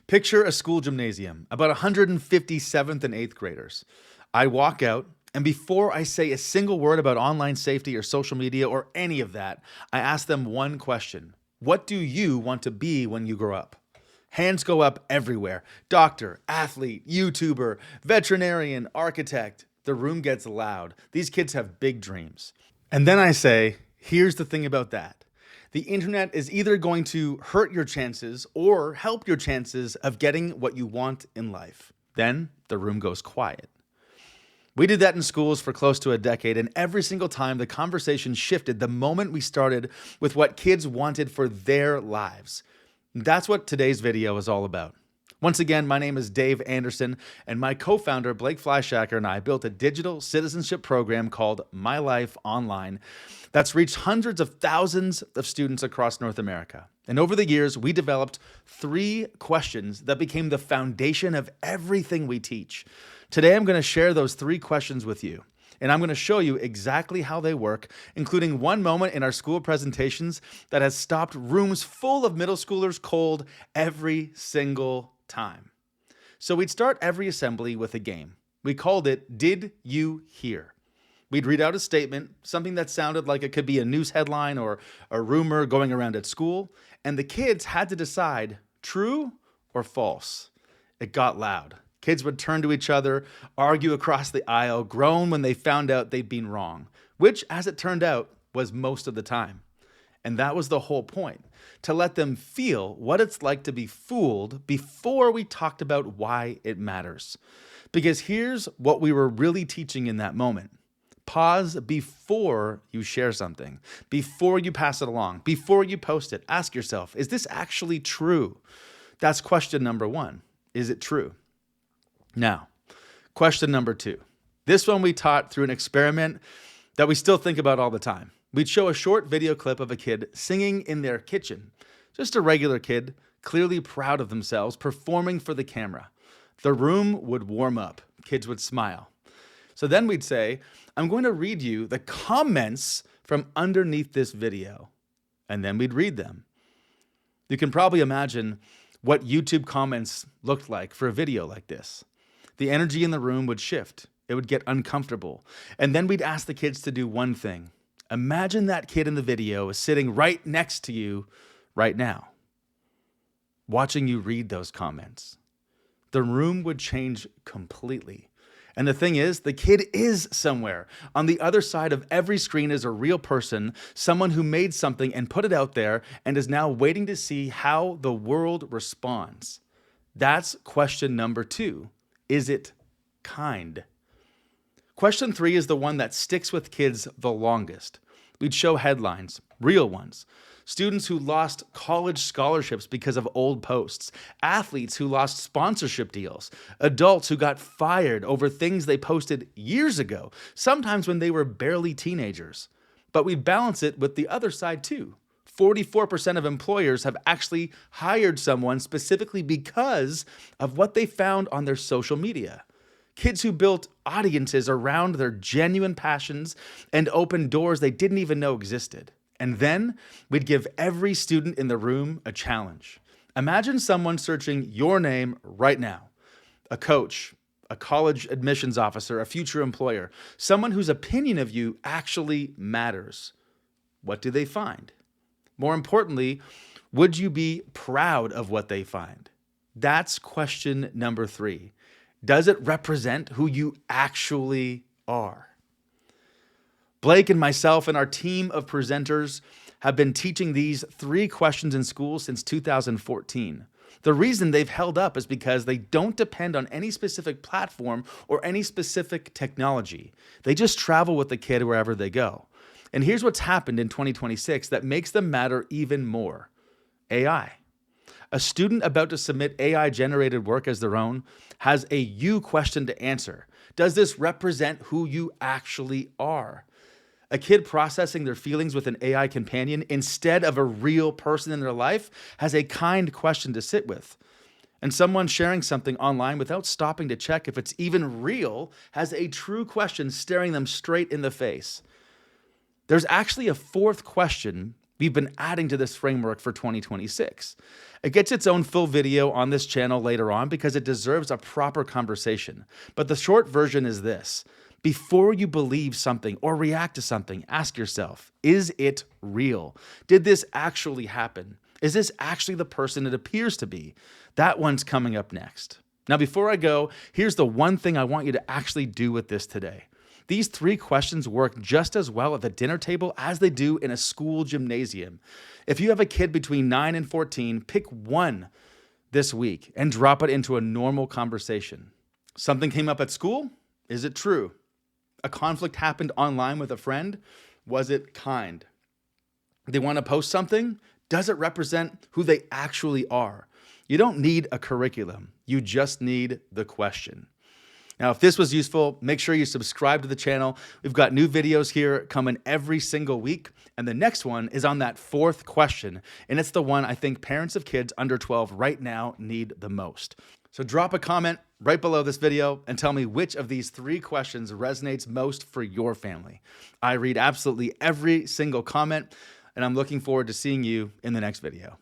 Picture a school gymnasium, about 150 7th and 8th graders. I walk out, and before I say a single word about online safety or social media or any of that, I ask them one question. What do you want to be when you grow up? Hands go up everywhere. Doctor, athlete, YouTuber, veterinarian, architect. The room gets loud. These kids have big dreams. And then I say, here's the thing about that. The internet is either going to hurt your chances or help your chances of getting what you want in life. Then the room goes quiet. We did that in schools for close to a decade, and every single time the conversation shifted the moment we started with what kids wanted for their lives. That's what today's video is all about. Once again, my name is Dave Anderson, and my co-founder Blake Fleischacker and I built a digital citizenship program called My Life Online that's reached hundreds of thousands of students across North America. And over the years, we developed 3 questions that became the foundation of everything we teach. Today, I'm going to share those 3 questions with you, and I'm going to show you exactly how they work, including one moment in our school presentations that has stopped rooms full of middle schoolers cold every single time. So we'd start every assembly with a game. We called it, Did You Hear? We'd read out a statement, something that sounded like it could be a news headline or a rumor going around at school, and the kids had to decide true or false. It got loud. Kids would turn to each other, argue across the aisle, groan when they found out they'd been wrong, which, as it turned out, was most of the time. And that was the whole point, to let them feel what it's like to be fooled before we talked about why it matters. Because here's what we were really teaching in that moment. Pause before you share something, before you pass it along, before you post it. Ask yourself, is this actually true? That's question number 1. Is it true? Now, question number 2. This one we taught through an experiment that we still think about all the time. We'd show a short video clip of a kid singing in their kitchen. Just a regular kid, clearly proud of themselves, performing for the camera. The room would warm up. Kids would smile. So then we'd say, I'm going to read you the comments from underneath this video. And then we'd read them. You can probably imagine what YouTube comments looked like for a video like this. The energy in the room would shift. It would get uncomfortable. And then we'd ask the kids to do one thing. Imagine that kid in the video is sitting right next to you right now, watching you read those comments. The room would change completely. And the thing is, the kid is somewhere. On the other side of every screen is a real person, someone who made something and put it out there and is now waiting to see how the world responds. That's question number 2. Is it kind? Question 3 is the one that sticks with kids the longest. We'd show headlines, real ones. Students who lost college scholarships because of old posts. Athletes who lost sponsorship deals. Adults who got fired over things they posted years ago, sometimes when they were barely teenagers. But we'd balance it with the other side too. 44% of employers have actually hired someone specifically because of what they found on their social media. Kids who built audiences around their genuine passions and opened doors they didn't even know existed. And then we'd give every student in the room a challenge. Imagine someone searching your name right now. A coach, a college admissions officer, a future employer, someone whose opinion of you actually matters. What do they find? More importantly, would you be proud of what they find? That's question number 3. Does it represent who you actually are? Blake and myself and our team of presenters have been teaching these 3 questions in school since 2014. The reason they've held up is because they don't depend on any specific platform or any specific technology. They just travel with the kid wherever they go. And here's what's happened in 2026 that makes them matter even more. AI. A student about to submit AI-generated work as their own has a you question to answer. Does this represent who you actually are? A kid processing their feelings with an AI companion instead of a real person in their life has a kind question to sit with. And someone sharing something online without stopping to check if it's even real has a true question staring them straight in the face. There's actually a 4th question We've been adding to this framework for 2026. It gets its own full video on this channel later on because it deserves a proper conversation. But the short version is this. Before you believe something or react to something, ask yourself, is it real? Did this actually happen? Is this actually the person it appears to be? That one's coming up next. Now, before I go, here's the one thing I want you to actually do with this today. These 3 questions work just as well at the dinner table as they do in a school gymnasium. If you have a kid between 9 and 14, pick one this week and drop it into a normal conversation. Something came up at school? Is it true? A conflict happened online with a friend? Was it kind? They want to post something? Does it represent who they actually are? You don't need a curriculum. You just need the question. Now, if this was useful, make sure you subscribe to the channel. We've got new videos here coming every single week. And the next one is on that 4th question. And it's the one I think parents of kids under 12 right now need the most. So drop a comment right below this video and tell me which of these 3 questions resonates most for your family. I read absolutely every single comment, and I'm looking forward to seeing you in the next video.